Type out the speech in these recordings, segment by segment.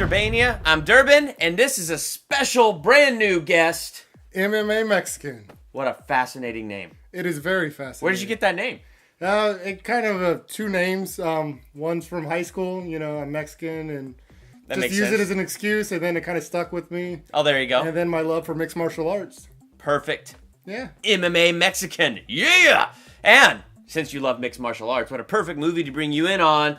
Durbania. I'm Durbin, and this is a special brand new guest. MMA Mexican. What a fascinating name. It is very fascinating. Where did you get that name? It kind of two names. One's from high school, I'm Mexican, and That just makes use sense. it as an excuse, and then it kind of stuck with me. Oh, there you go. And then my love for mixed martial arts. Perfect. Yeah. MMA Mexican. Yeah! And since you love mixed martial arts, what a perfect movie to bring you in on.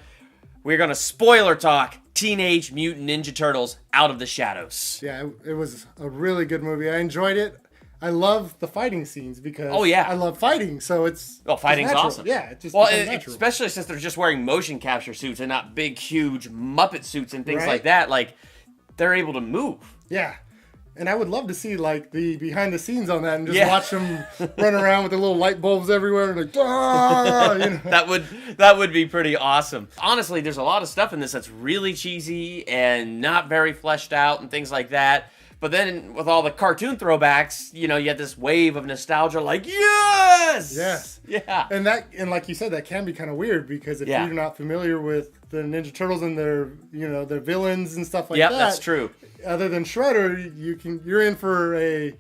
We're going to spoiler talk Teenage Mutant Ninja Turtles Out of the Shadows. Yeah, it was a really good movie. I enjoyed it. I love the fighting scenes because I love fighting, so it's fighting's natural. awesome. Yeah, it just natural. Especially since they're just wearing motion capture suits and not big, huge Muppet suits and things Right? like that. Like, they're able to move. Yeah. And I would love to see like the behind the scenes on that and just watch them run around with the little light bulbs everywhere and like That would be pretty awesome. Honestly, there's a lot of stuff in this that's really cheesy and not very fleshed out and things like that. But then with all the cartoon throwbacks, you had this wave of nostalgia like, yes! Yeah. And like you said, that can be kind of weird because if you're not familiar with the Ninja Turtles and their their villains and stuff like that. Yep, that's true. Other than Shredder, you're in for a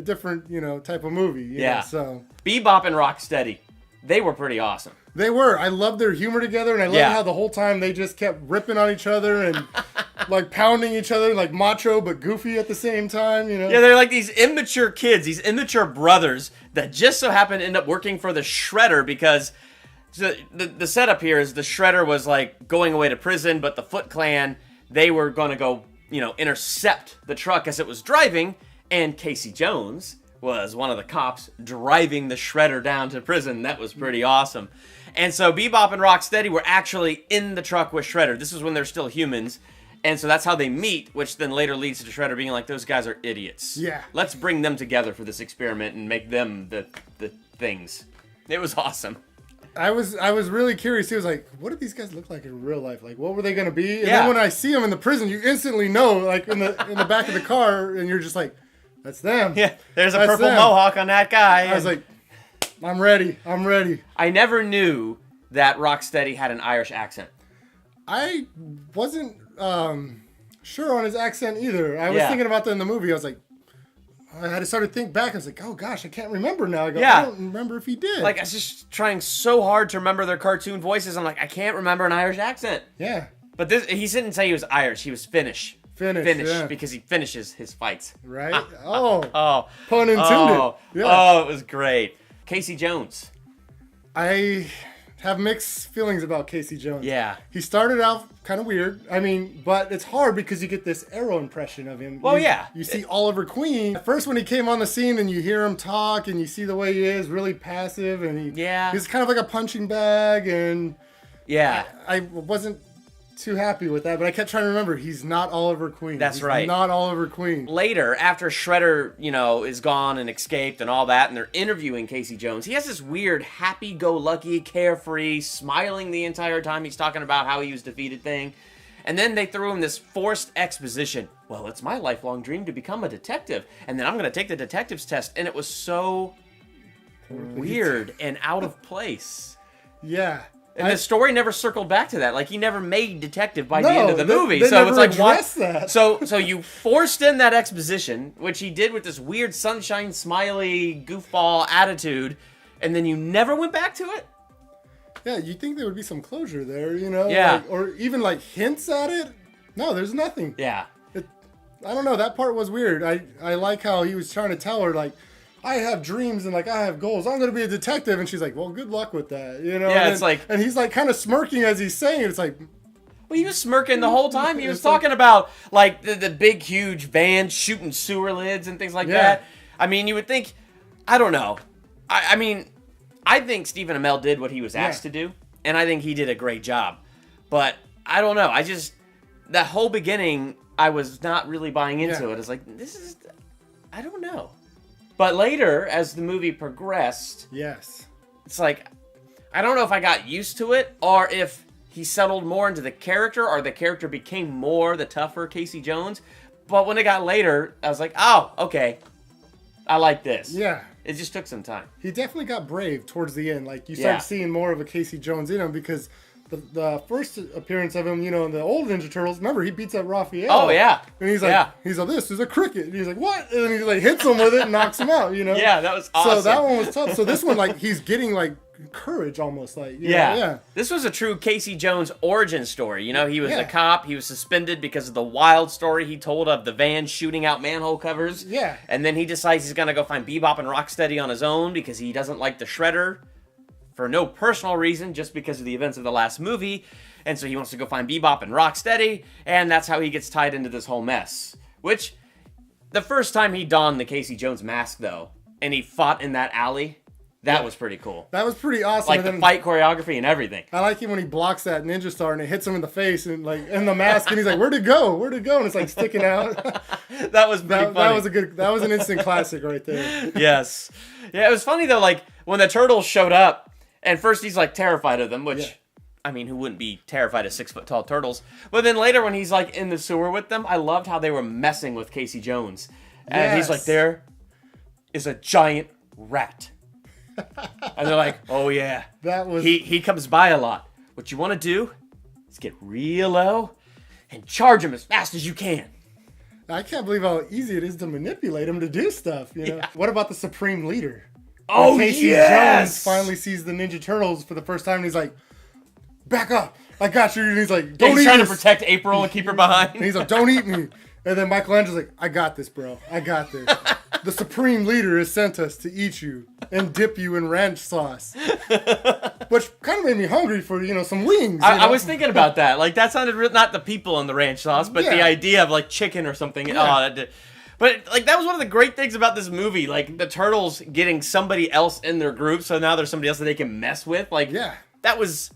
different type of movie. So Bebop and Rocksteady, they were pretty awesome. They were. I loved their humor together, and I loved how the whole time they just kept ripping on each other and like pounding each other, like macho but goofy at the same time. Yeah, they're like these immature kids, these immature brothers that just so happen to end up working for the Shredder because the setup here is the Shredder was like going away to prison, but the Foot Clan, they were going to go, intercept the truck as it was driving, and Casey Jones was one of the cops driving the Shredder down to prison. That was pretty awesome. And so Bebop and Rocksteady were actually in the truck with Shredder. This is when they're still humans. And so that's how they meet, which then later leads to Shredder being like, those guys are idiots. Yeah. Let's bring them together for this experiment and make them the things. It was awesome. I was really curious. He was like, what did these guys look like in real life? Like, what were they going to be? And then when I see them in the prison, you instantly know, like in the back of the car, and you're just like, that's them. Yeah, there's a purple mohawk on that guy. I was like, I'm ready. I never knew that Rocksteady had an Irish accent. I wasn't sure on his accent either. I was thinking about that in the movie. I was like, I had to start to think back. I was like, oh gosh, I can't remember now. I don't remember if he did. Like, I was just trying so hard to remember their cartoon voices. I'm like, I can't remember an Irish accent. Yeah. But he didn't say he was Irish. He was Finnish. Finnish, because he finishes his fights. Right? Oh. Pun intended. Oh, it was great. Casey Jones. I have mixed feelings about Casey Jones. Yeah. He started out kind of weird. But it's hard because you get this Arrow impression of him. Well, You see Oliver Queen. At first when he came on the scene and you hear him talk and you see the way he is, really passive, and he's kind of like a punching bag, and I wasn't too happy with that, but I kept trying to remember he's not Oliver Queen. That's right. Not Oliver Queen. Later, after Shredder, is gone and escaped and all that, and they're interviewing Casey Jones, he has this weird happy-go-lucky, carefree, smiling the entire time he's talking about how he was defeated thing. And then they threw him this forced exposition. Well, it's my lifelong dream to become a detective, and then I'm going to take the detective's test. And it was so weird and out of place. Yeah. And the story never circled back to that. Like, he never made detective by the end of the movie. They so never it's like, what? That. So you forced in that exposition, which he did with this weird sunshine, smiley, goofball attitude, and then you never went back to it? Yeah, you'd think there would be some closure there, Yeah. or even like hints at it. No, there's nothing. Yeah. I don't know. That part was weird. I like how he was trying to tell her, like, I have dreams and like I have goals. I'm going to be a detective, and she's like, "Well, good luck with that." Yeah, it's like, and he's like kind of smirking as he's saying it. It's like, well, he was smirking the whole time. He was talking about like the big, huge van shooting sewer lids and things like that. I mean, you would think, I don't know. I mean, I think Stephen Amell did what he was asked to do, and I think he did a great job. But I don't know. That whole beginning, I was not really buying into it. It's like, I don't know. But later, as the movie progressed, it's like, I don't know if I got used to it, or if he settled more into the character, or the character became more the tougher Casey Jones. But when it got later, I was like, oh, okay, I like this. Yeah. It just took some time. He definitely got brave towards the end. Like, you started seeing more of a Casey Jones in him, because the first appearance of him, in the old Ninja Turtles, remember, he beats up Raphael. Oh, yeah. And he's like, this is a cricket. And he's like, what? And then he like hits him with it and knocks him out, Yeah, that was awesome. So that one was tough. So this one, like, he's getting like courage almost, like, yeah. This was a true Casey Jones origin story. He was a cop. He was suspended because of the wild story he told of the van shooting out manhole covers. Yeah. And then he decides he's going to go find Bebop and Rocksteady on his own because he doesn't like the Shredder. For no personal reason, just because of the events of the last movie. And so he wants to go find Bebop and Rocksteady, and that's how he gets tied into this whole mess. Which, the first time he donned the Casey Jones mask, though, and he fought in that alley, that was pretty cool. That was pretty awesome. Like the fight choreography and everything. I like him when he blocks that ninja star and it hits him in the face and like in the mask, and he's like, "Where'd it go? Where'd it go?" And it's like sticking out. That was pretty funny. That was an instant classic right there. Yes. Yeah, it was funny though, like when the turtles showed up, and first he's like terrified of them, which, I mean, who wouldn't be terrified of 6 foot tall turtles? But then later when he's like in the sewer with them, I loved how they were messing with Casey Jones. And he's like, there is a giant rat. And they're like, oh yeah. He comes by a lot. What you want to do is get real low and charge him as fast as you can. I can't believe how easy it is to manipulate him to do stuff, Yeah. What about the Supreme Leader? Oh, Casey Jones finally sees the Ninja Turtles for the first time, and he's like, back up, I got you. And he's like, don't eat me. He's trying to protect April and keep her behind. And he's like, don't eat me. And then Michelangelo's like, I got this, bro. I got this. The Supreme Leader has sent us to eat you and dip you in ranch sauce. Which kind of made me hungry for, some wings. I was thinking about that. Like, that sounded not the people in the ranch sauce, but the idea of, like, chicken or something. Yeah. Oh, that did. But, like, that was one of the great things about this movie. Like, the Turtles getting somebody else in their group, so now there's somebody else that they can mess with. Like, that was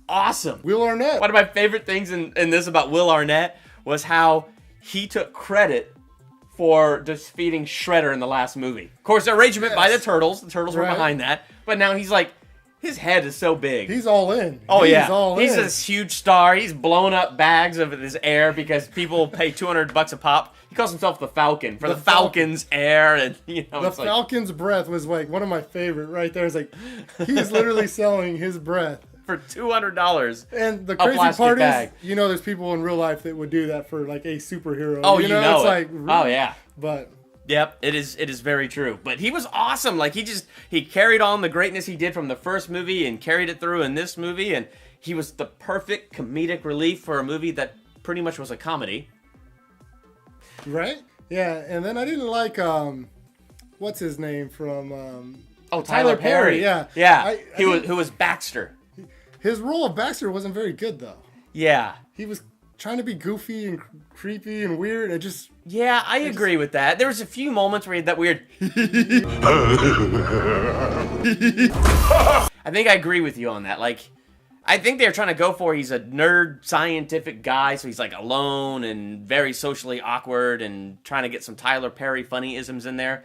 awesome. Will Arnett. One of my favorite things in this about Will Arnett was how he took credit for defeating Shredder in the last movie. Of course, arrangement by the Turtles. The Turtles were behind that. But now he's like, his head is so big. He's all in. Oh, he's this huge star. He's blowing up bags of his air because people pay $200 a pop. He calls himself the Falcon for the Falcon's air. And, the Falcon's breath was like one of my favorite right there. It's like, he's literally selling his breath. For $200. And the crazy part is, there's people in real life that would do that for like a superhero. Oh, it's it. Like, oh, yeah. But... Yep, it is very true. But he was awesome. Like, he carried on the greatness he did from the first movie and carried it through in this movie. And he was the perfect comedic relief for a movie that pretty much was a comedy. Right? Yeah, and then I didn't like, what's his name from... Tyler Perry. Yeah. Yeah, who was Baxter. His role of Baxter wasn't very good, though. Yeah. He was trying to be goofy and creepy and weird. Yeah, I agree with that. There was a few moments where he had that weird... I think I agree with you on that. Like, I think they're trying to go for he's a nerd scientific guy, so he's like alone and very socially awkward and trying to get some Tyler Perry funny-isms in there.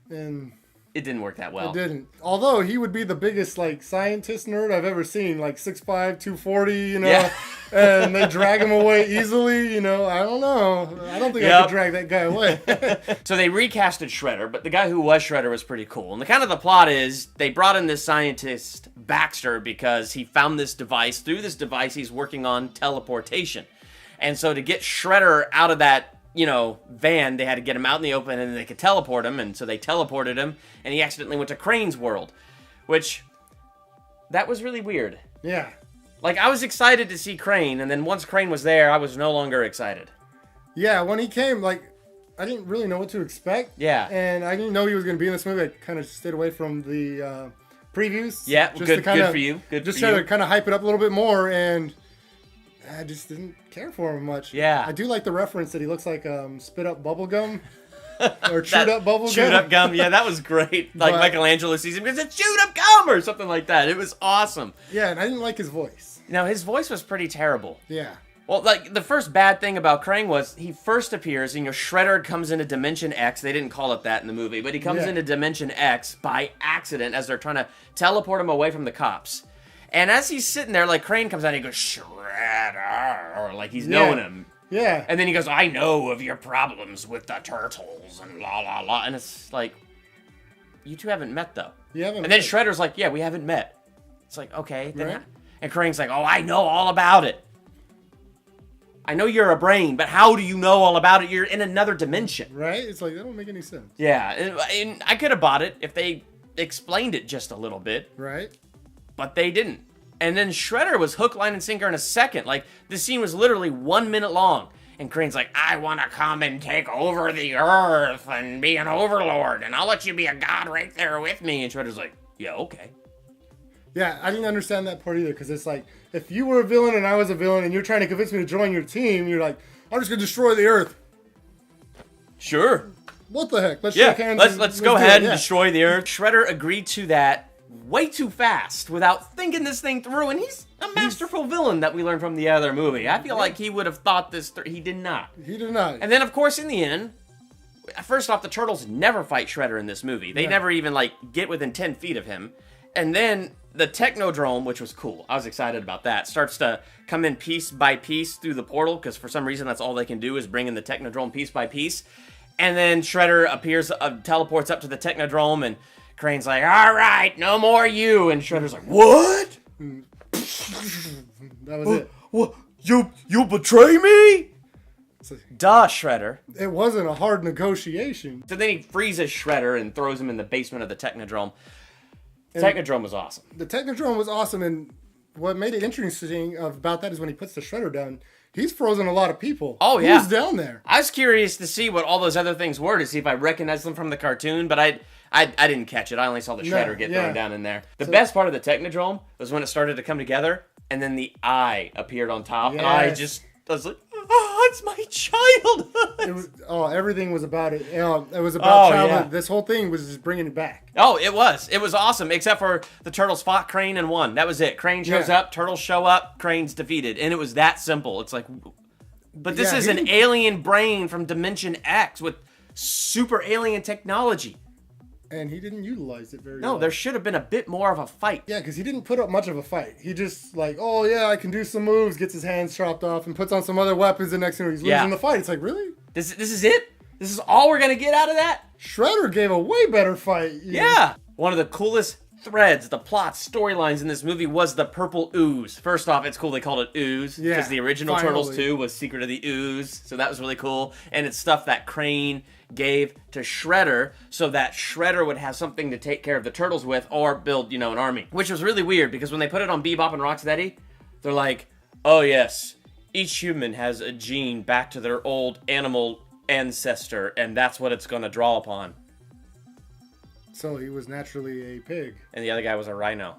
And... it didn't work that well. It didn't. Although he would be the biggest like scientist nerd I've ever seen, like 6'5", 240, and they drag him away easily, I don't know. I don't think I could drag that guy away. So they recasted Shredder, but the guy who was Shredder was pretty cool. And the plot is they brought in this scientist, Baxter, because he found this device. Through this device, he's working on teleportation. And so to get Shredder out of that van, they had to get him out in the open and they could teleport him, and so they teleported him, and he accidentally went to Crane's world, which, that was really weird. Yeah. Like, I was excited to see Crane, and then once Crane was there, I was no longer excited. Yeah, when he came, like, I didn't really know what to expect. Yeah. And I didn't know he was going to be in this movie. I kind of stayed away from the previews. Yeah, good for you. Just try to kind of hype it up a little bit more, and... I just didn't care for him much. Yeah. I do like the reference that he looks like spit up bubble gum. Or chewed up bubble gum. Chewed up gum, yeah, that was great. Like Michelangelo sees him because it's chewed up gum or something like that. It was awesome. Yeah, and I didn't like his voice. His voice was pretty terrible. Yeah. Well, like, the first bad thing about Krang was he first appears, and Shredder comes into Dimension X. They didn't call it that in the movie, but he comes into Dimension X by accident as they're trying to teleport him away from the cops. And as he's sitting there, like, Crane comes out and he goes, Shredder, like he's knowing him. Yeah. And then he goes, I know of your problems with the turtles and la la la. And it's like, you two haven't met, though. You haven't and then Shredder's like, yeah, we haven't met. It's like, okay. Then And Crane's like, oh, I know all about it. I know you're a brain, but how do you know all about it? You're in another dimension. Right? It's like, that don't make any sense. Yeah, and I could have bought it if they explained it just a little bit. Right. But they didn't. And then Shredder was hook, line, and sinker in a second. Like, this scene was literally 1 minute long. And Crane's like, I want to come and take over the Earth and be an overlord, and I'll let you be a god right there with me. And Shredder's like, yeah, okay. Yeah, I didn't understand that part either, because it's like, if you were a villain and I was a villain and you're trying to convince me to join your team, you're like, I'm just going to destroy the Earth. Sure. What the heck? Let's shake hands. Let's go ahead and destroy the Earth. Shredder agreed to that way too fast without thinking this thing through, and he's a masterful villain that we learned from the other movie. I feel like he would have thought this through. He did not. He did not. And then, of course, in the end, first off, the Turtles never fight Shredder in this movie. They never even, like, get within 10 feet of him. And then the Technodrome, which was cool. I was excited about that. Starts to come in piece by piece through the portal, because for some reason that's all they can do is bring in the Technodrome piece by piece. And then Shredder appears, teleports up to the Technodrome, and Crane's like, all right, no more you. And Shredder's like, what? That was it. What? You betray me? Duh, Shredder. It wasn't a hard negotiation. So then he freezes Shredder and throws him in the basement of the Technodrome. The Technodrome was awesome. The Technodrome was awesome, and what made it interesting about that is when he puts the Shredder down, he's frozen a lot of people. Oh, yeah. Who's down there? I was curious to see what all those other things were, to see if I recognized them from the cartoon, but I didn't catch it. I only saw the Shredder get thrown down in there. The best part of the Technodrome was when it started to come together, and then the eye appeared on top, and I was like, oh, it's my childhood. Everything was about it. It was about childhood. Yeah. This whole thing was just bringing it back. Oh, it was. It was awesome, except for the Turtles fought Crane and won. That was it. Crane shows up, Turtles show up, Crane's defeated. And it was that simple. It's like, but this is an alien brain from Dimension X with super alien technology. And he didn't utilize it very well. No, there should have been a bit more of a fight. Yeah, because he didn't put up much of a fight. He just like, oh yeah, I can do some moves, gets his hands chopped off, and puts on some other weapons, and next thing he's losing the fight. It's like, really? This is it? This is all we're going to get out of that? Shredder gave a way better fight. Yeah. One of the coolest threads, the plot, storylines in this movie was the purple ooze. First off, it's cool they called it ooze, because the original Turtles 2 was Secret of the Ooze, so that was really cool. And it's stuff that Crane gave to Shredder so that Shredder would have something to take care of the Turtles with or build, an army. Which was really weird, because when they put it on Bebop and Rocksteady, they're like, oh yes, each human has a gene back to their old animal ancestor, and that's what it's going to draw upon. So he was naturally a pig. And the other guy was a rhino.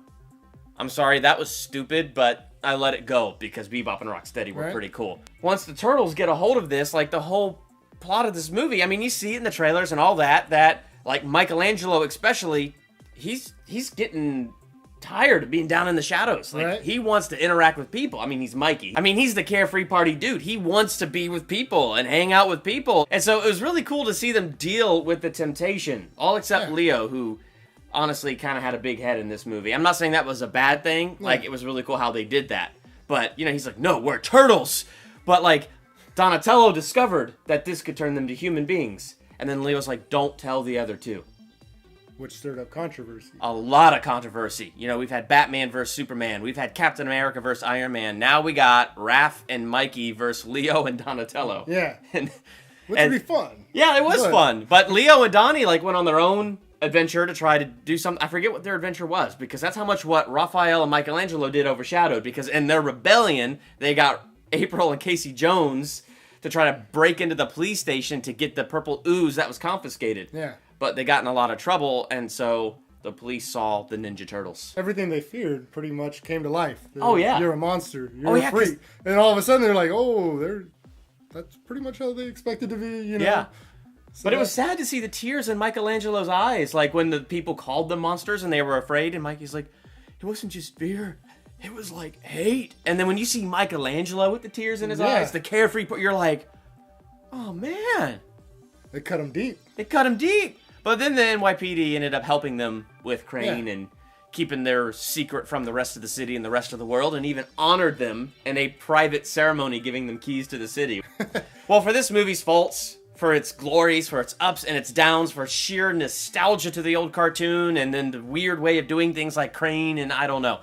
I'm sorry, that was stupid, but I let it go because Bebop and Rocksteady were pretty cool. Once the Turtles get a hold of this, like the whole plot of this movie, I mean, you see it in the trailers and all that like Michelangelo especially, he's getting tired of being down in the shadows. Like, he wants to interact with people. I mean, he's Mikey. I mean, he's the carefree party dude. He wants to be with people and hang out with people. And so it was really cool to see them deal with the temptation. All except Leo, who honestly kind of had a big head in this movie. I'm not saying that was a bad thing. Like, it was really cool how they did that. But, he's like, no, we're turtles. But, like, Donatello discovered that this could turn them to human beings. And then Leo's like, don't tell the other two. Which stirred up controversy. A lot of controversy. We've had Batman versus Superman. We've had Captain America versus Iron Man. Now we got Raph and Mikey versus Leo and Donatello. Yeah. Which would be fun. Yeah, it was fun. But Leo and Donnie went on their own adventure to try to do something. I forget what their adventure was, because that's how much what Raphael and Michelangelo did overshadowed. Because in their rebellion, they got April and Casey Jones to try to break into the police station to get the purple ooze that was confiscated. Yeah. But they got in a lot of trouble, and so the police saw the Ninja Turtles. Everything they feared pretty much came to life. Yeah. You're a monster. You're a freak. And all of a sudden they're like, that's pretty much how they expected to be, Yeah. So but it was sad to see the tears in Michelangelo's eyes, like when the people called them monsters and they were afraid, and Mikey's like, it wasn't just fear. It was like hate. And then when you see Michelangelo with the tears in his eyes, the carefree, you're like, oh man. They cut him deep. But then the NYPD ended up helping them with Crane and keeping their secret from the rest of the city and the rest of the world, and even honored them in a private ceremony giving them keys to the city. Well, for this movie's faults, for its glories, for its ups and its downs, for sheer nostalgia to the old cartoon, and then the weird way of doing things like Crane, and I don't know.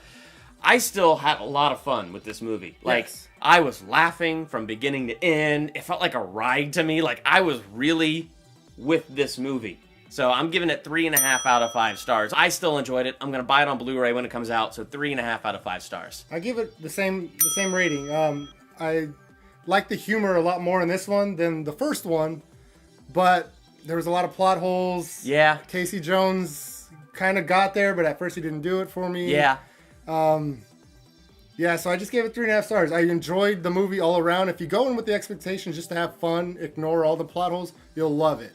I still had a lot of fun with this movie. Like, yes. I was laughing from beginning to end. It felt like a ride to me. Like, I was really with this movie. So I'm giving it 3.5 out of 5 stars. I still enjoyed it. I'm going to buy it on Blu-ray when it comes out, so 3.5 out of 5 stars. I give it the same rating. I like the humor a lot more in this one than the first one, but there was a lot of plot holes. Yeah. Casey Jones kind of got there, but at first he didn't do it for me. Yeah. Yeah, so I just gave it 3.5 stars. I enjoyed the movie all around. If you go in with the expectations just to have fun, ignore all the plot holes, you'll love it.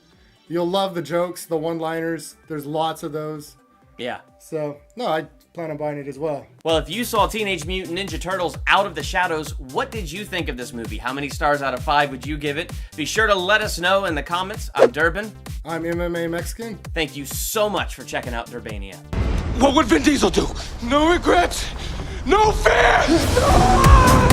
You'll love the jokes, the one-liners. There's lots of those. Yeah. So, no, I plan on buying it as well. Well, if you saw Teenage Mutant Ninja Turtles Out of the Shadows, what did you think of this movie? How many stars out of 5 would you give it? Be sure to let us know in the comments. I'm Durbin. I'm MMA Mexican. Thank you so much for checking out Durbania. What would Vin Diesel do? No regrets, no fear!